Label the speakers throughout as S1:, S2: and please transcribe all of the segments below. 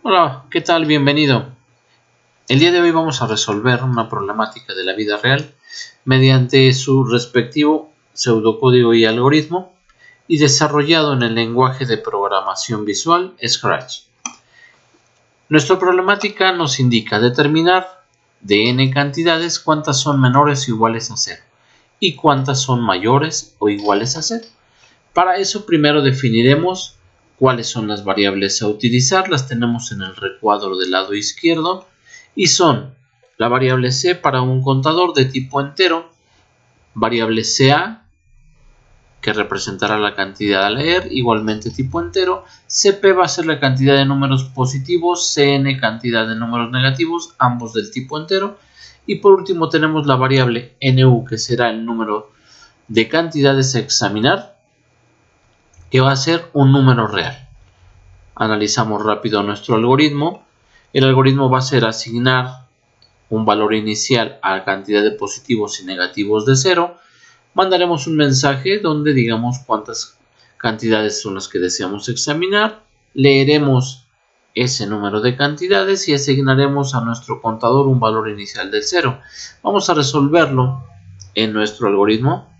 S1: Hola, ¿qué tal? Bienvenido. El día de hoy vamos a resolver una problemática de la vida real mediante su respectivo pseudocódigo y algoritmo y desarrollado en el lenguaje de programación visual Scratch. Nuestra problemática nos indica determinar de n cantidades cuántas son menores o iguales a 0 y cuántas son mayores o iguales a 0. Para eso primero definiremos cuáles son las variables a utilizar. Las tenemos en el recuadro del lado izquierdo y son la variable c para un contador de tipo entero, variable ca que representará la cantidad a leer, igualmente tipo entero, cp va a ser la cantidad de números positivos, cn cantidad de números negativos, ambos del tipo entero, y por último tenemos la variable nu que será el número de cantidades a examinar, que va a ser un número real. Analizamos rápido nuestro algoritmo. El algoritmo va a ser asignar un valor inicial a la cantidad de positivos y negativos de 0. Mandaremos un mensaje donde digamos cuántas cantidades son las que deseamos examinar. Leeremos ese número de cantidades y asignaremos a nuestro contador un valor inicial de 0. Vamos a resolverlo en nuestro algoritmo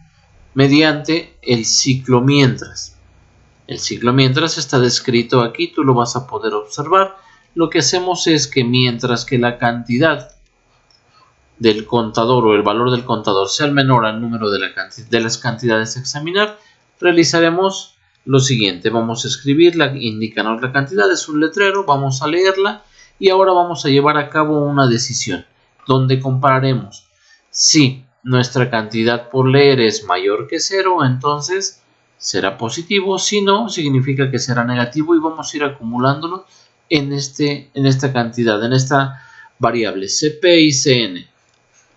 S1: mediante el ciclo mientras. El ciclo mientras está descrito aquí, tú lo vas a poder observar. Lo que hacemos es que mientras que la cantidad del contador o el valor del contador sea el menor al número de las cantidades a examinar, realizaremos lo siguiente. Vamos a escribirla, indícanos la cantidad, es un letrero, vamos a leerla y ahora vamos a llevar a cabo una decisión donde compararemos si nuestra cantidad por leer es mayor que 0, entonces será positivo, si no, significa que será negativo y vamos a ir acumulándolo en esta cantidad, en esta variable cp y cn.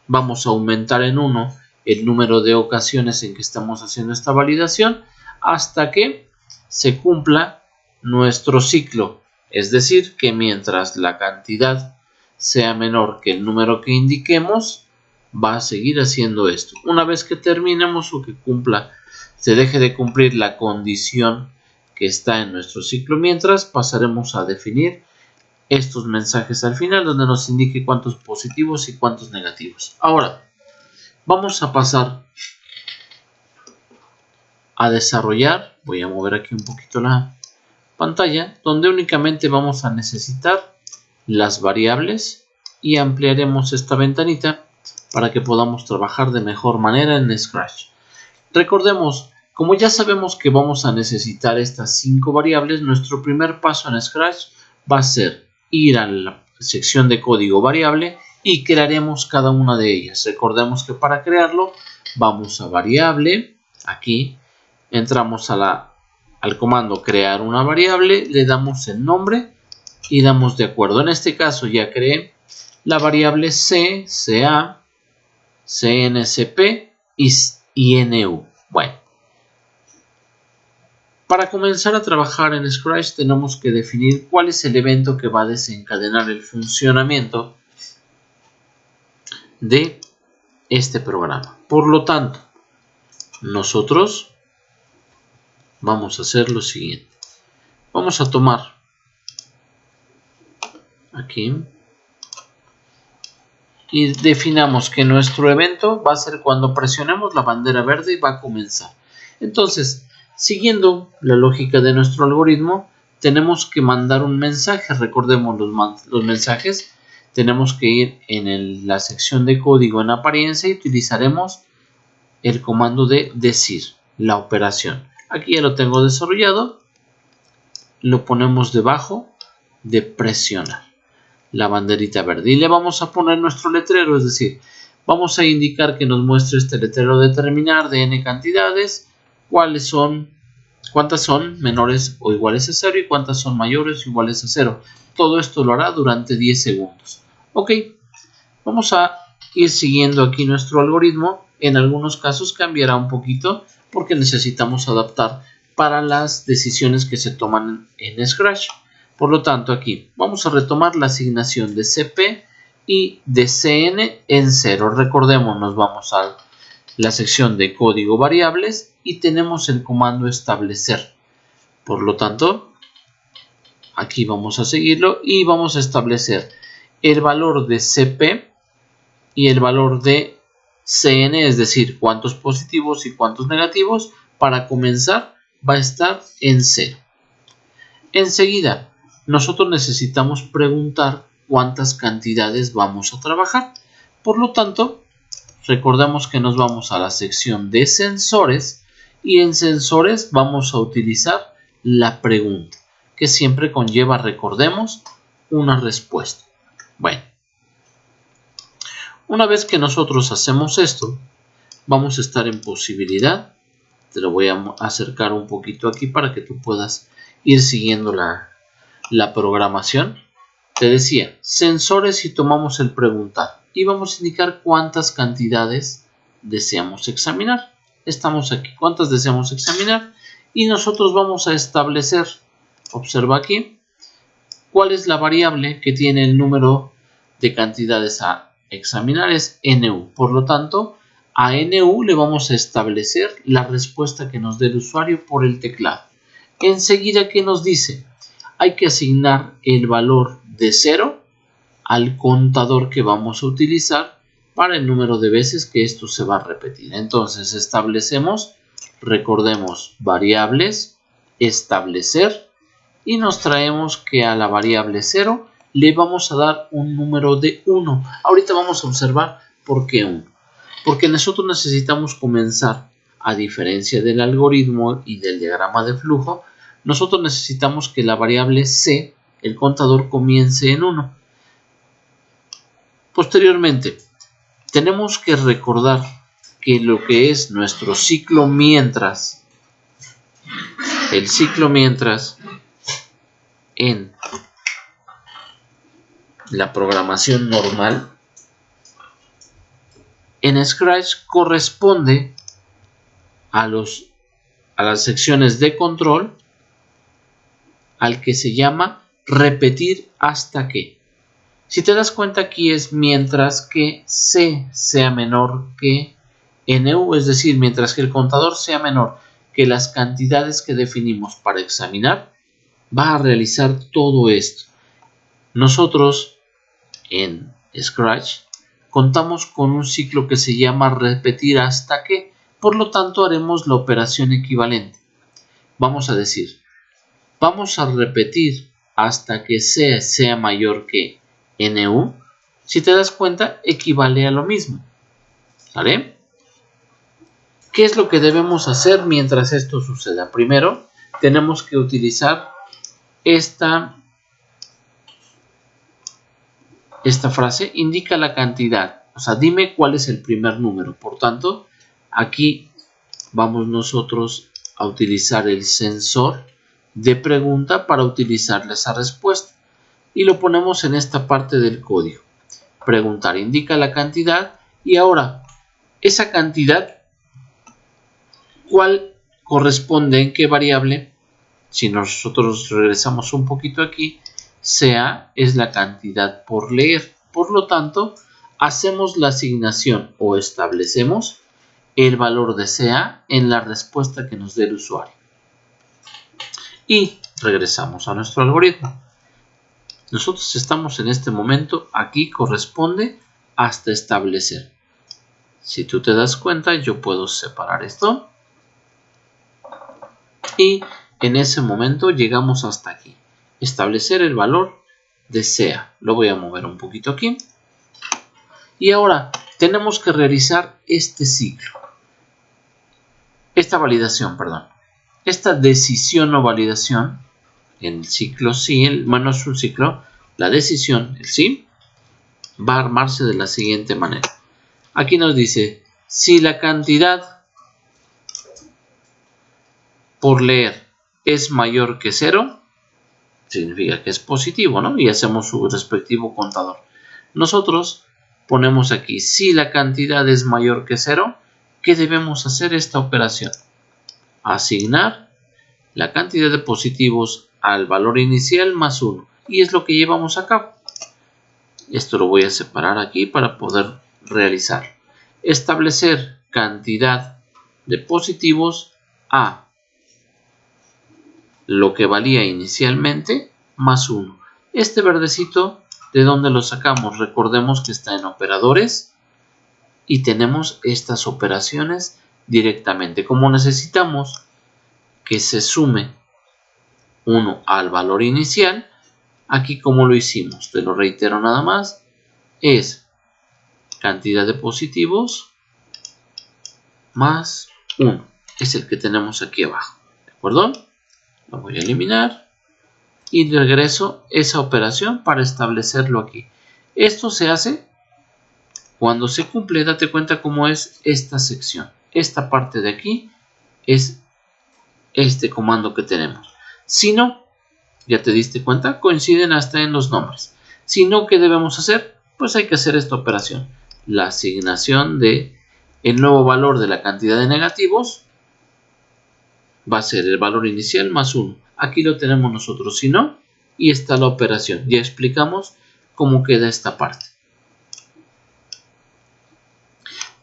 S1: Vamos a aumentar en 1 el número de ocasiones en que estamos haciendo esta validación hasta que se cumpla nuestro ciclo, es decir, que mientras la cantidad sea menor que el número que indiquemos, va a seguir haciendo esto. Una vez que terminemos o que se deje de cumplir la condición que está en nuestro ciclo mientras, pasaremos a definir estos mensajes al final donde nos indique cuántos positivos y cuántos negativos. Ahora, vamos a pasar a desarrollar, voy a mover aquí un poquito la pantalla, donde únicamente vamos a necesitar las variables y ampliaremos esta ventanita para que podamos trabajar de mejor manera en Scratch. Recordemos, como ya sabemos que vamos a necesitar estas 5 variables, nuestro primer paso en Scratch va a ser ir a la sección de código variable y crearemos cada una de ellas. Recordemos que para crearlo vamos a variable, aquí entramos al comando crear una variable, le damos el nombre y damos de acuerdo. En este caso ya creé la variable c, ca, cncp y nu. Bueno, para comenzar a trabajar en Scratch tenemos que definir cuál es el evento que va a desencadenar el funcionamiento de este programa. Por lo tanto, nosotros vamos a hacer lo siguiente. Vamos a tomar aquí y definamos que nuestro evento va a ser cuando presionemos la bandera verde y va a comenzar. Entonces, siguiendo la lógica de nuestro algoritmo, tenemos que mandar un mensaje. Recordemos los mensajes. Tenemos que ir en la sección de código en apariencia y utilizaremos el comando de decir, la operación. Aquí ya lo tengo desarrollado. Lo ponemos debajo de presionar la banderita verde y le vamos a poner nuestro letrero, es decir, vamos a indicar que nos muestre este letrero determinar de n cantidades, cuántas son menores o iguales a 0 y cuántas son mayores o iguales a 0. Todo esto lo hará durante 10 segundos. Ok, vamos a ir siguiendo aquí nuestro algoritmo. En algunos casos cambiará un poquito porque necesitamos adaptar para las decisiones que se toman en Scratch. Por lo tanto, aquí vamos a retomar la asignación de cp y de cn en 0. Recordemos, nos vamos a la sección de código variables y tenemos el comando establecer. Por lo tanto, Aquí vamos a seguirlo y vamos a establecer el valor de CP y el valor de CN, es decir, cuántos positivos y cuántos negativos. Para comenzar va a estar en 0. Enseguida, nosotros necesitamos preguntar cuántas cantidades vamos a trabajar. Por lo tanto, recordemos que nos vamos a la sección de sensores y en sensores vamos a utilizar la pregunta, que siempre conlleva, recordemos, una respuesta. Bueno, una vez que nosotros hacemos esto, vamos a estar en posibilidad. Te lo voy a acercar un poquito aquí para que tú puedas ir siguiendo la programación. Te decía, sensores, y tomamos el preguntar y vamos a indicar cuántas cantidades deseamos examinar. Estamos aquí, cuántas deseamos examinar, y nosotros vamos a establecer, observa aquí, cuál es la variable que tiene el número de cantidades a examinar, es NU. Por lo tanto, a NU le vamos a establecer la respuesta que nos dé el usuario por el teclado. Enseguida, ¿qué nos dice? Hay que asignar el valor de 0 al contador que vamos a utilizar para el número de veces que esto se va a repetir. Entonces establecemos, recordemos, variables, establecer, y nos traemos que a la variable 0 le vamos a dar un número de 1. Ahorita vamos a observar por qué 1. Porque nosotros necesitamos comenzar, a diferencia del algoritmo y del diagrama de flujo, nosotros necesitamos que la variable C, el contador, comience en 1. Posteriormente, tenemos que recordar que lo que es nuestro ciclo mientras, el ciclo mientras en la programación normal, en Scratch corresponde a las secciones de control, al que se llama repetir hasta que. Si te das cuenta, aquí es mientras que C sea menor que NU, es decir, mientras que el contador sea menor que las cantidades que definimos para examinar, va a realizar todo esto. Nosotros en Scratch contamos con un ciclo que se llama repetir hasta que, por lo tanto haremos la operación equivalente. Vamos a decir, vamos a repetir hasta que C sea mayor que NU. Si te das cuenta, equivale a lo mismo. ¿Vale? ¿Qué es lo que debemos hacer mientras esto suceda? Primero, tenemos que utilizar esta frase, indica la cantidad. O sea, dime cuál es el primer número. Por tanto, aquí vamos nosotros a utilizar el sensor de pregunta para utilizarle esa respuesta. Y lo ponemos en esta parte del código. Preguntar indica la cantidad, y ahora esa cantidad, ¿cuál corresponde en qué variable? Si nosotros regresamos un poquito aquí, CA es la cantidad por leer. Por lo tanto, hacemos la asignación o establecemos el valor de CA en la respuesta que nos dé el usuario. Y regresamos a nuestro algoritmo. Nosotros estamos en este momento, aquí corresponde hasta establecer. Si tú te das cuenta, yo puedo separar esto. Y en ese momento llegamos hasta aquí. Establecer el valor de CA. Lo voy a mover un poquito aquí. Y ahora tenemos que realizar este ciclo. Esta validación, perdón. Esta decisión o validación, el ciclo sí, bueno, es un ciclo, la decisión, el sí, va a armarse de la siguiente manera. Aquí nos dice, si la cantidad por leer es mayor que 0, significa que es positivo, ¿no? Y hacemos su respectivo contador. Nosotros ponemos aquí, si la cantidad es mayor que 0, ¿qué debemos hacer esta operación? Asignar la cantidad de positivos al valor inicial más 1. Y es lo que llevamos a cabo. Esto lo voy a separar aquí para poder realizar. Establecer cantidad de positivos a lo que valía inicialmente más 1. Este verdecito, ¿de dónde lo sacamos? Recordemos que está en operadores y tenemos estas operaciones directamente. Como necesitamos que se sume 1 al valor inicial, aquí como lo hicimos, te lo reitero nada más, es cantidad de positivos más 1. Es el que tenemos aquí abajo. ¿De acuerdo? Lo voy a eliminar y regreso esa operación para establecerlo aquí. Esto se hace cuando se cumple. Date cuenta cómo es esta sección. Esta parte de aquí es este comando que tenemos. Si no, ya te diste cuenta, coinciden hasta en los nombres. Si no, ¿qué debemos hacer? Pues hay que hacer esta operación. La asignación de el nuevo valor de la cantidad de negativos va a ser el valor inicial más 1. Aquí lo tenemos nosotros, si no, y está la operación. Ya explicamos cómo queda esta parte.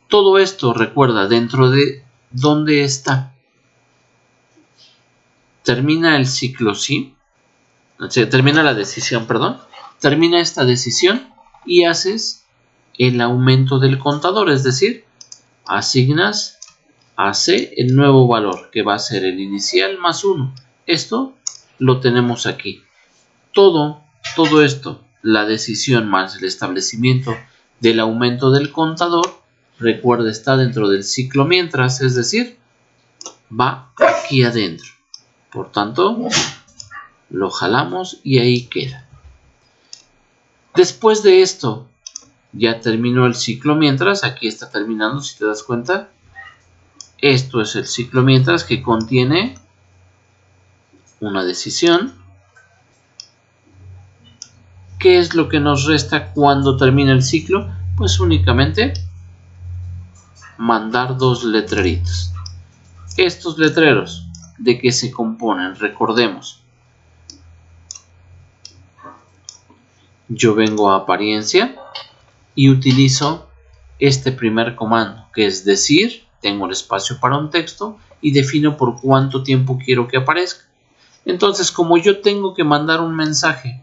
S1: Todo esto, recuerda, dentro de dónde está. Termina el ciclo sí. Termina la decisión, perdón. Termina esta decisión y haces el aumento del contador, es decir, asignas a C el nuevo valor, que va a ser el inicial más 1. Esto lo tenemos aquí. Todo esto, la decisión más el establecimiento del aumento del contador, recuerda, está dentro del ciclo mientras, es decir, va aquí adentro. Por tanto, lo jalamos y ahí queda. Después de esto, ya terminó el ciclo mientras. Aquí está terminando, si te das cuenta. Esto es el ciclo mientras, que contiene una decisión. ¿Qué es lo que nos resta cuando termina el ciclo? Pues únicamente mandar dos letreritos. Estos letreros, ¿de qué se componen? Recordemos. Yo vengo a apariencia y utilizo este primer comando, que es decir, tengo el espacio para un texto y defino por cuánto tiempo quiero que aparezca. Entonces, como yo tengo que mandar un mensaje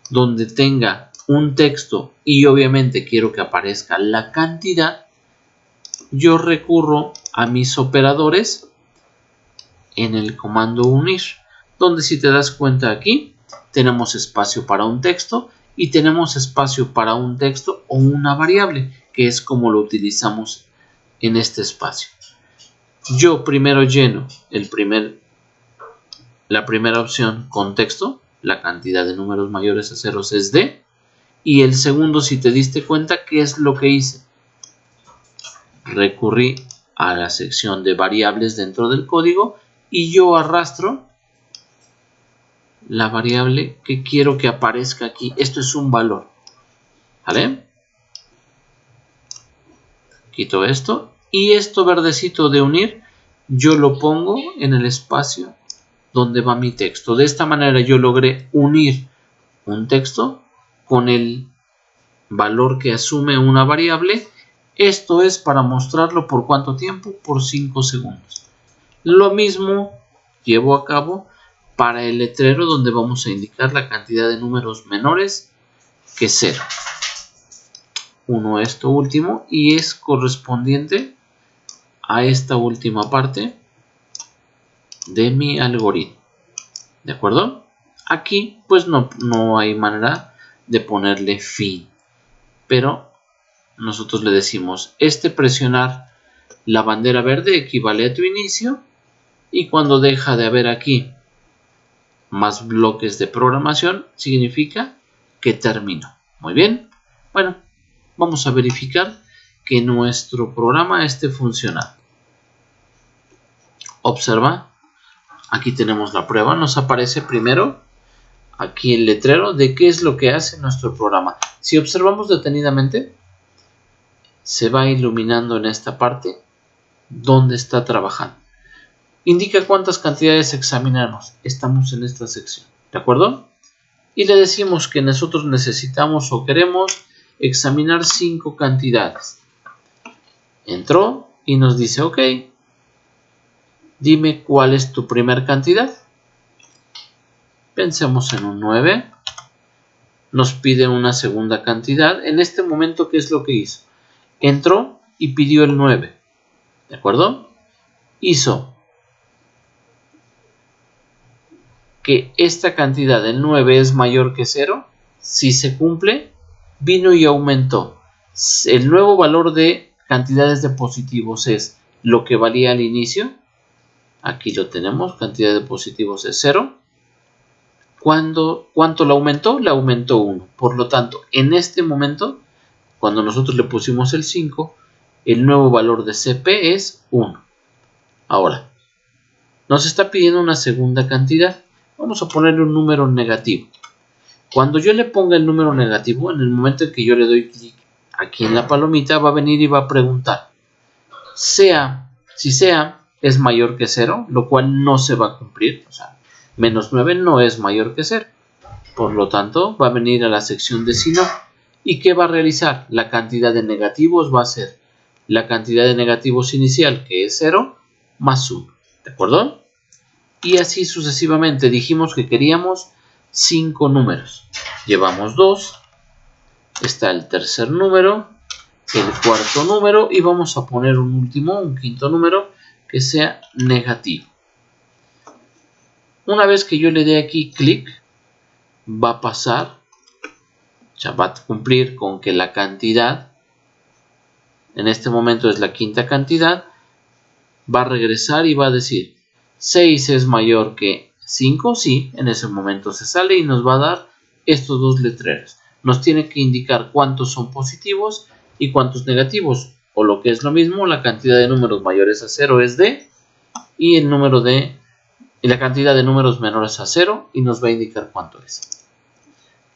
S1: donde tenga un texto y obviamente quiero que aparezca la cantidad, yo recurro a mis operadores en el comando unir, donde si te das cuenta aquí tenemos espacio para un texto y tenemos espacio para un texto o una variable, que es como lo utilizamos en este espacio. Yo primero lleno la primera opción con texto, la cantidad de números mayores a ceros es D, y el segundo, si te diste cuenta, ¿qué es lo que hice? Recurrí a la sección de variables dentro del código y yo arrastro la variable que quiero que aparezca aquí. Esto es un valor, ¿vale? Quito esto y esto verdecito de unir yo lo pongo en el espacio donde va mi texto. De esta manera yo logré unir un texto con el valor que asume una variable. Esto es para mostrarlo por cuánto tiempo, por 5 segundos. Lo mismo llevo a cabo para el letrero, donde vamos a indicar la cantidad de números menores que 0. Uno esto último y es correspondiente a esta última parte de mi algoritmo. ¿De acuerdo? Aquí pues no hay manera de ponerle fin, pero nosotros le decimos presionar la bandera verde equivale a tu inicio, y cuando deja de haber aquí más bloques de programación significa que terminó. Muy bien, bueno, vamos a verificar que nuestro programa esté funcionando. Observa, aquí tenemos la prueba, nos aparece primero aquí el letrero de qué es lo que hace nuestro programa. Si observamos detenidamente, se va iluminando en esta parte donde está trabajando. Indica cuántas cantidades examinamos. Estamos en esta sección, ¿de acuerdo? Y le decimos que nosotros necesitamos o queremos examinar 5 cantidades. Entró y nos dice, ok, dime cuál es tu primer cantidad. Pensemos en un 9. Nos pide una segunda cantidad. En este momento, ¿qué es lo que hizo? Entró y pidió el 9. ¿De acuerdo? Hizo que esta cantidad del 9 es mayor que 0. Si se cumple, vino y aumentó. El nuevo valor de cantidades de positivos es lo que valía al inicio. Aquí lo tenemos, cantidad de positivos es 0. ¿Cuánto lo aumentó? Le aumentó 1. Por lo tanto, en este momento, cuando nosotros le pusimos el 5, el nuevo valor de CP es 1. Ahora, nos está pidiendo una segunda cantidad. Vamos a ponerle un número negativo. Cuando yo le ponga el número negativo, en el momento en que yo le doy clic aquí en la palomita, va a venir y va a preguntar si sea es mayor que 0, lo cual no se va a cumplir. O sea, menos 9 no es mayor que 0. Por lo tanto, va a venir a la sección de si no. ¿Y qué va a realizar? La cantidad de negativos va a ser la cantidad de negativos inicial, que es 0, más 1. ¿De acuerdo? Y así sucesivamente. Dijimos que queríamos 5 números. Llevamos 2. Está el tercer número, el cuarto número, y vamos a poner un quinto número que sea negativo. Una vez que yo le dé aquí clic, va a pasar, ya va a cumplir con que la cantidad, en este momento es la quinta cantidad, va a regresar y va a decir 6 es mayor que 5, sí, en ese momento se sale y nos va a dar estos dos letreros. Nos tiene que indicar cuántos son positivos y cuántos negativos, o lo que es lo mismo, la cantidad de números mayores a 0 es D y la cantidad de números menores a 0, y nos va a indicar cuánto es.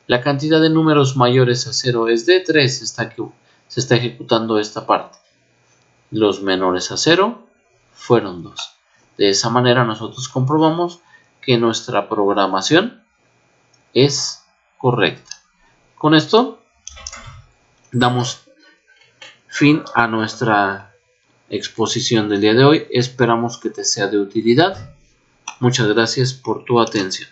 S1: La cantidad de números mayores a 0 es D, 3, se está ejecutando esta parte. Los menores a 0 fueron 2. De esa manera nosotros comprobamos que nuestra programación es correcta. Con esto damos fin a nuestra exposición del día de hoy. Esperamos que te sea de utilidad. Muchas gracias por tu atención.